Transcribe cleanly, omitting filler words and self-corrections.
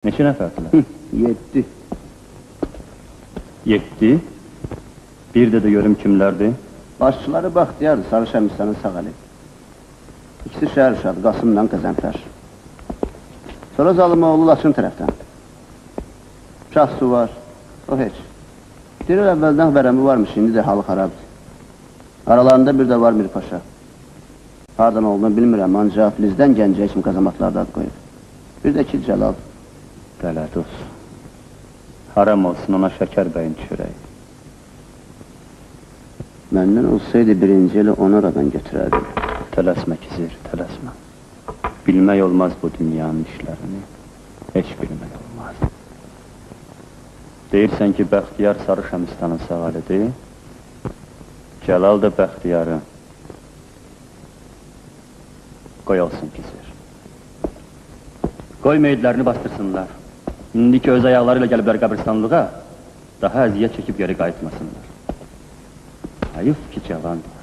Neçə nəfərdilər? 7. 7. Bir də görüm kimlərdir? Başçıları Baxtiyardır, Sarı Şəmistanın sağ əli. İkisi şəhər uşadı, Qasımla Qəzənfər. Sonra Zalımoğlu Laçın tərəfdən. Şahsu var, o heç. Deyir, əvvəldən vərəmi varmış, indi də halı xarabdır. Aralarında bir də var Mir Paşa. Hardan olduğunu bilmirəm, ancaq Filizdən Gəncəyə kimi qazamatlarda ad qoyub. Bir də ki, Cəlal. Dələd olsun. Haram olsun ona Şəkər bəyin çörəyi. Məndən olsaydı birinci ili onu oradan götürərdim. Tələsmə Kizir, tələsmə. Bilmək olmaz bu dünyanın işlərini. Heç bilmək olmaz. Deyirsən ki, Bəxtiyar Sarı Şəmistanın sağ əlidir. Cəlal da Bəxtiyarı. Qoy olsun Kizir. Qoy meyidlərini bastırsınlar. İndiki öz ayaqları ilə gəliblər qəbristanlığa, daha əziyyət çəkib geri qayıtmasınlar. Hayıf ki, cavandır.